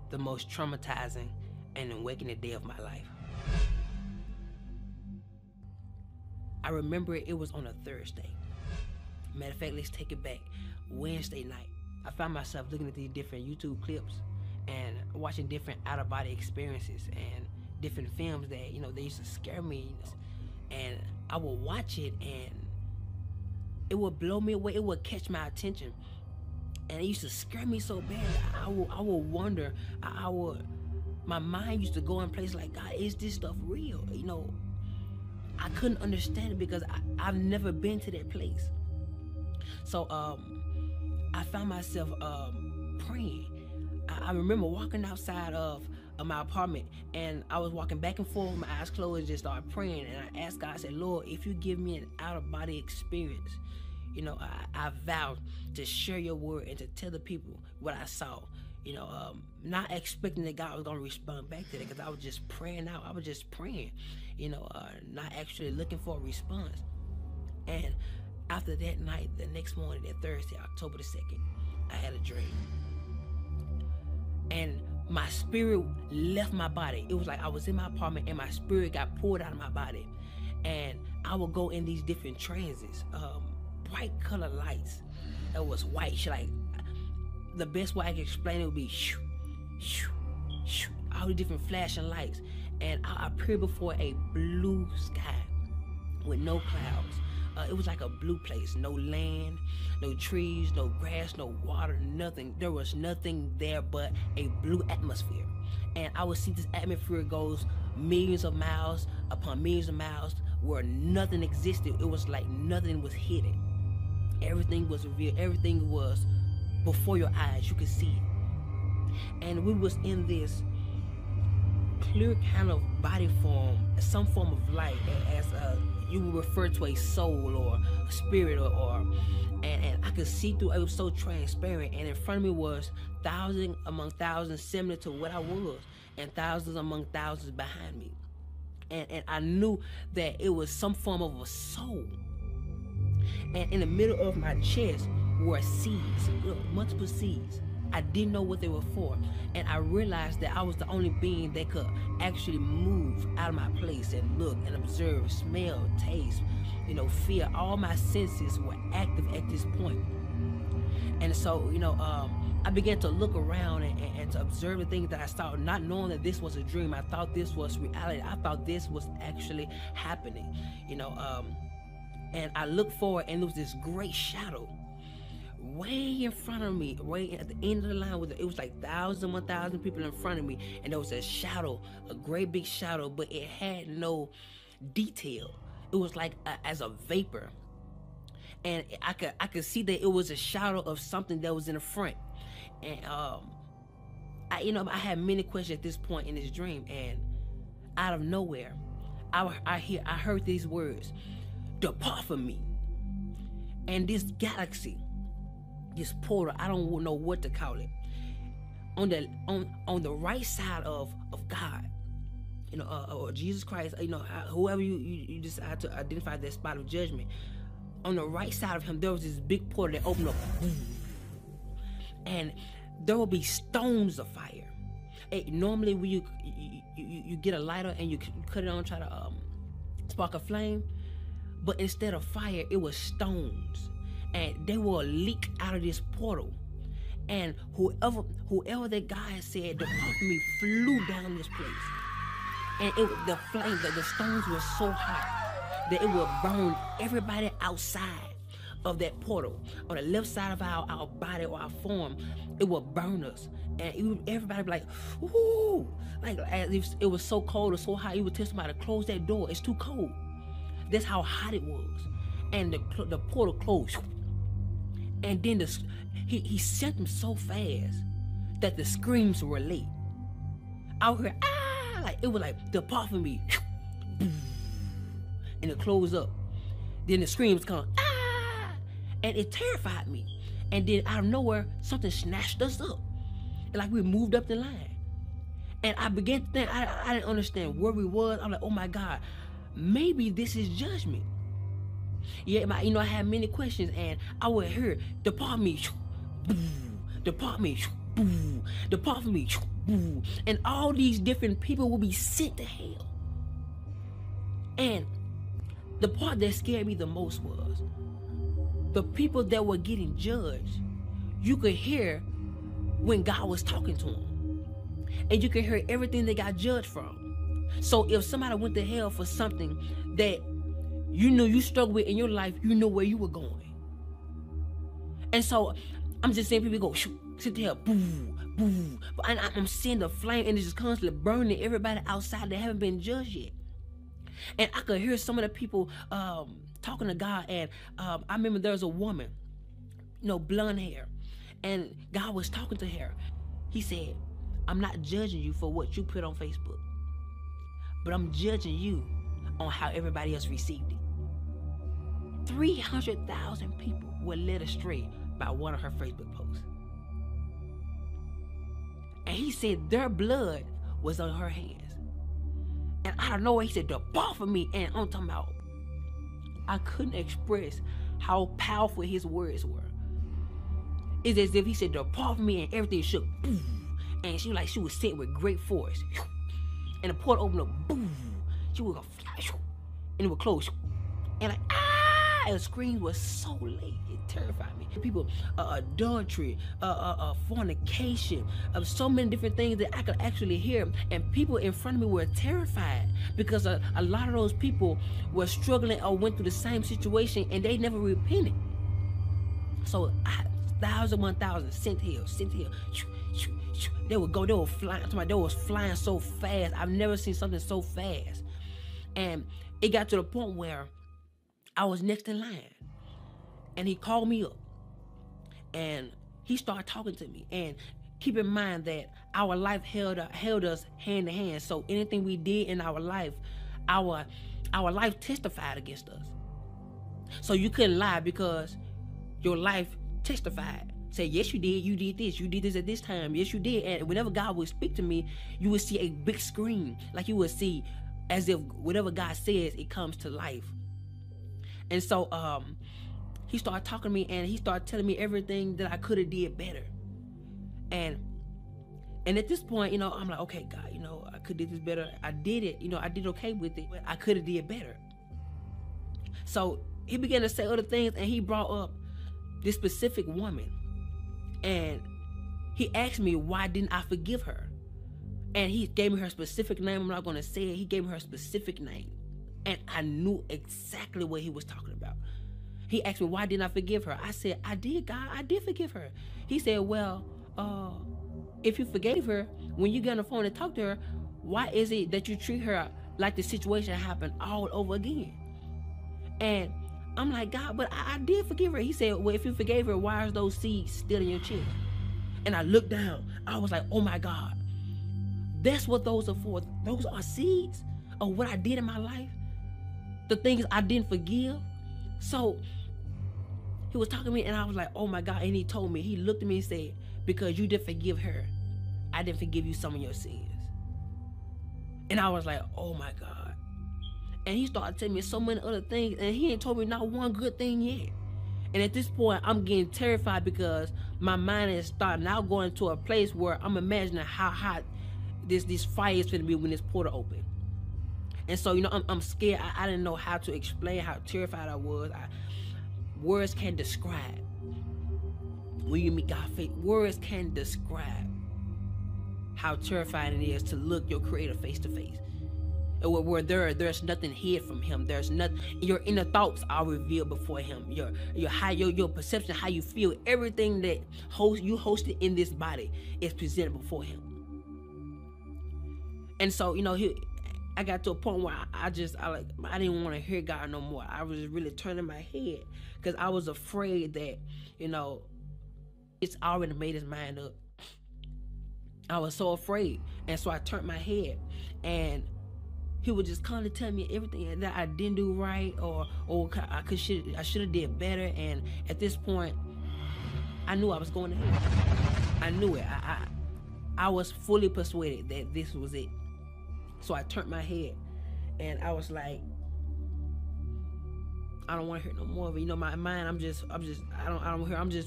the most traumatizing and awakening day of my life. I remember it was on a Thursday. Matter of fact, let's take it back. Wednesday night, I found myself looking at these different YouTube clips and watching different out-of-body experiences and different films that, they used to scare me. And I would watch it and it would blow me away. It would catch my attention. And it used to scare me so bad. I would wonder, my mind used to go in places like, God, is this stuff real? I couldn't understand it because I've never been to that place. So I found myself praying. I remember walking outside of my apartment, and I was walking back and forth with my eyes closed and just started praying. And I asked God, I said, Lord, if you give me an out-of-body experience, I vowed to share your word and to tell the people what I saw. Not expecting that God was going to respond back to that, because I was just praying out. I was just praying, not actually looking for a response. And after that night, the next morning, that Thursday, October the 2nd, I had a dream. And my spirit left my body. It was like I was in my apartment and my spirit got pulled out of my body. And I would go in these different transits, bright color lights. It was white, like the best way I can explain it would be shoo, shoo, shoo, all the different flashing lights. And I appeared before a blue sky with no clouds. It was like a blue place, no land, no trees, no grass, no water, nothing. There was nothing there but a blue atmosphere. And I would see this atmosphere goes millions of miles upon millions of miles where nothing existed. It was like nothing was hidden. Everything was revealed. Everything was before your eyes. You could see it. And we was in this clear kind of body form, some form of light, as you would refer to a soul or a spirit and I could see through. It was so transparent, and in front of me was thousands among thousands similar to what I was, and thousands among thousands behind me. And I knew that it was some form of a soul. And in the middle of my chest were seeds, multiple seeds. I didn't know what they were for. And I realized that I was the only being that could actually move out of my place and look and observe, smell, taste, feel. All my senses were active at this point. And so, I began to look around and to observe the things that I saw, not knowing that this was a dream. I thought this was reality. I thought this was actually happening, and I looked forward, and there was this great shadow way in front of me, way at the end of the line. It was like 1,000 people in front of me, and there was a shadow, a great big shadow, but it had no detail. It was like as a vapor, and I could see that it was a shadow of something that was in the front. And I had many questions at this point in this dream, and out of nowhere, I heard these words: "Depart from me." And this galaxy, this portal, I don't know what to call it, on the right side of God, or Jesus Christ, whoever you decide to identify that spot of judgment, on the right side of him, there was this big portal that opened up, and there will be stones of fire. Normally when you get a lighter and you cut it on, try to spark a flame, but instead of fire, it was stones, and they will leak out of this portal. And whoever that guy said depart from me flew down this place, and the stones were so hot that it would burn everybody outside of that portal. On the left side of our body or our form, it would burn us, and everybody would be like, ooh, like as if it was so cold or so hot. You would tell somebody to close that door, it's too cold. That's how hot it was. And the portal closed, and then he sent them so fast that the screams were late. I would hear, ah, like it was like, depart from me, and it closed up. Then the screams come, ah, and it terrified me. And then out of nowhere, something snatched us up, like we moved up the line. And I began to think, I didn't understand where we was. I'm like, oh my God, maybe this is judgment. Yeah, I had many questions, and I would hear, depart me, depart me, depart from me, boo. And all these different people will be sent to hell. And the part that scared me the most was the people that were getting judged. You could hear when God was talking to them, and you could hear everything they got judged from. So if somebody went to hell for something that you knew you struggled with in your life, you know where you were going. And so I'm just seeing people go, shoot, sit there, boo, boo. And I'm seeing the flame, and it's just constantly burning everybody outside that haven't been judged yet. And I could hear some of the people talking to God. And I remember there was a woman, blonde hair, and God was talking to her. He said, I'm not judging you for what you put on Facebook, but I'm judging you on how everybody else received it. 300,000 people were led astray by one of her Facebook posts. And he said their blood was on her hands. And out of nowhere, he said, depart from me. And I'm talking about, I couldn't express how powerful his words were. It's as if he said, depart from me, and everything shook. Boom. And she was sent with great force. And the portal opened up. Boom. She was going to fly. And it would close. And the screams was so late. It terrified me. People, adultery, fornication, so many different things that I could actually hear. And people in front of me were terrified because a lot of those people were struggling or went through the same situation, and they never repented. So 1,000, 1,000, sent here. They would go, they were flying. They was flying so fast. I've never seen something so fast. And it got to the point where I was next in line, and he called me up, and he started talking to me. And keep in mind that our life held us hand to hand. So anything we did in our life, our life testified against us. So you couldn't lie because your life testified. Say, yes, you did this at this time, yes, you did. And whenever God would speak to me, you would see a big screen, like you would see as if whatever God says, it comes to life. And so he started talking to me, and he started telling me everything that I could have did better. And at this point, I'm like, okay, God, I could have did this better. I did it, I did okay with it, but I could have did better. So he began to say other things, and he brought up this specific woman. And he asked me, why didn't I forgive her? And he gave me her specific name. I'm not going to say it. He gave me her specific name. And I knew exactly what he was talking about. He asked me, why didn't I forgive her? I said, I did, God. I did forgive her. He said, well, if you forgave her, when you get on the phone and talk to her, why is it that you treat her like the situation happened all over again? And I'm like, God, but I did forgive her. He said, well, if you forgave her, why are those seeds still in your chest? And I looked down. I was like, oh my God. That's what those are for. Those are seeds of what I did in my life. The things I didn't forgive. So he was talking to me, and I was like, oh my God. And he told me, he looked at me and said, because you didn't forgive her, I didn't forgive you some of your sins. And I was like, oh my God. And he started telling me so many other things, and he ain't told me not one good thing yet. And at this point, I'm getting terrified because my mind is starting now going to a place where I'm imagining how hot this fire is going to be when this portal open. And so, I'm scared. I didn't know how to explain how terrified I was. Words can't describe. When you meet God face, words can't describe how terrifying it is to look your Creator face to face. Where there's nothing hid from Him. There's nothing. Your inner thoughts are revealed before Him. Your perception, how you feel, everything that you hosted in this body is presented before Him. And so, I got to a point where I didn't want to hear God no more. I was really turning my head because I was afraid that, it's already made his mind up. I was so afraid. And so I turned my head, and he would just constantly tell me everything that I didn't do right, or I should have did better. And at this point, I knew I was going to hell. I knew it. I was fully persuaded that this was it. So I turned my head, and I was like, I don't want to hear no more of it. My mind, I'm just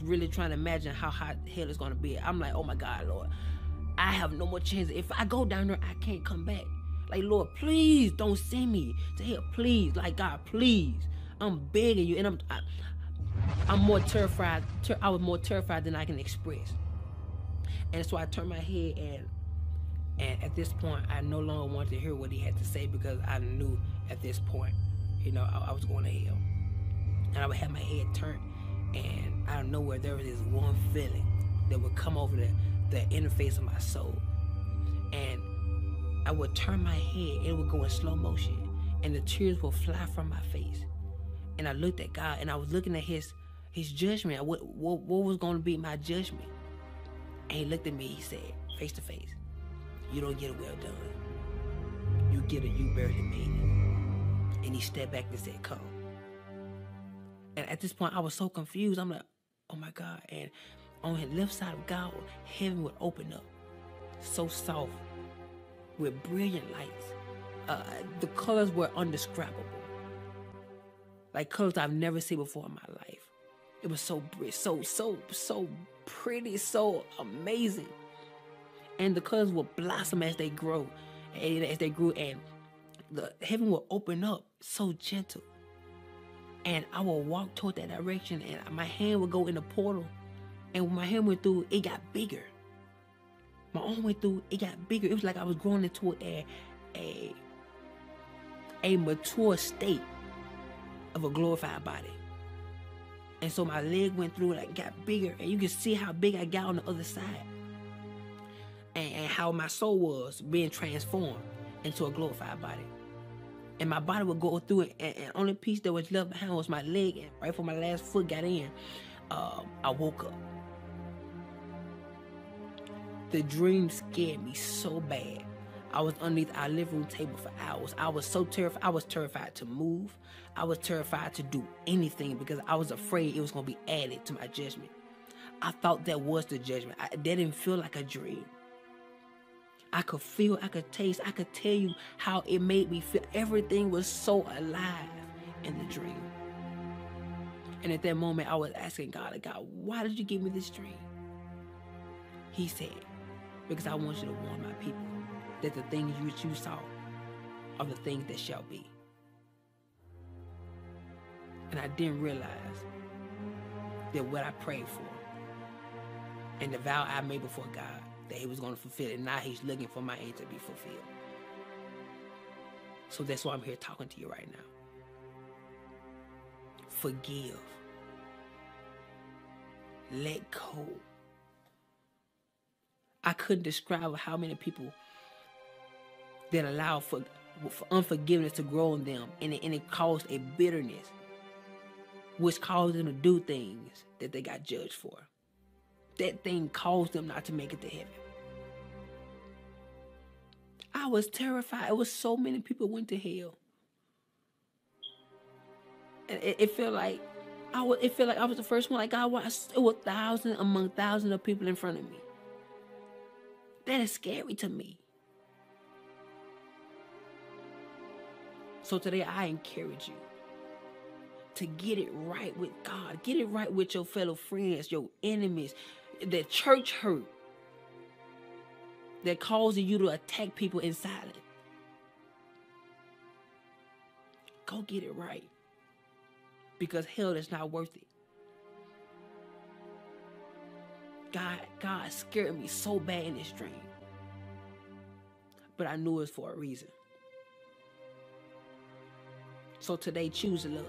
really trying to imagine how hot hell is going to be. I'm like, oh my God, Lord. I have no more chance. If I go down there, I can't come back. Like, Lord, please don't send me to hell. Please, like, God, please. I'm begging you. And I'm more terrified. I was more terrified than I can express. And so I turned my head, and at this point, I no longer wanted to hear what he had to say, because I knew at this point, I was going to hell. And I would have my head turned, and out of nowhere, there was this one feeling that would come over the interface of my soul. And I would turn my head, and it would go in slow motion, and the tears would fly from my face. And I looked at God, and I was looking at his judgment. What was going to be my judgment? And he looked at me, he said, face to face, you don't get a well done. You get a you barely made it. And he stepped back and said, come. And at this point, I was so confused. I'm like, oh my God. And on the left side of God, heaven would open up, so soft, with brilliant lights. The colors were indescribable. Like colors I've never seen before in my life. It was so pretty, so amazing. And the colors will blossom as they grow, and as they grew, and the heaven will open up so gentle. And I will walk toward that direction, and my hand would go in the portal. And when my hand went through, it got bigger. My arm went through, it got bigger. It was like I was growing into a mature state of a glorified body. And so my leg went through, and it got bigger, and you can see how big I got on the other side. And how my soul was being transformed into a glorified body. And my body would go through it, and only piece that was left behind was my leg. And right before my last foot got in, I woke up. The dream scared me so bad. I was underneath our living room table for hours. I was so terrified. I was terrified to move. I was terrified to do anything, because I was afraid it was going to be added to my judgment. I thought that was the judgment. That didn't feel like a dream. I could feel, I could taste, I could tell you how it made me feel. Everything was so alive in the dream. And at that moment, I was asking God, why did you give me this dream? He said, because I want you to warn my people that the things which you saw are the things that shall be. And I didn't realize that what I prayed for and the vow I made before God, that he was going to fulfill it. Now he's looking for my end to be fulfilled. So that's why I'm here talking to you right now. Forgive. Let go. I couldn't describe how many people that allow for unforgiveness to grow in them, and it caused a bitterness, which caused them to do things that they got judged for. That thing caused them not to make it to heaven. I was terrified. It was so many people went to hell. And it felt like I was the first one. Like God, it was thousands among thousands of people in front of me. That is scary to me. So today I encourage you to get it right with God. Get it right with your fellow friends, your enemies, the church hurt that causes you to attack people in silence. Go get it right, because hell is not worth it. God scared me so bad in this dream, but I knew it was for a reason. So today, choose love.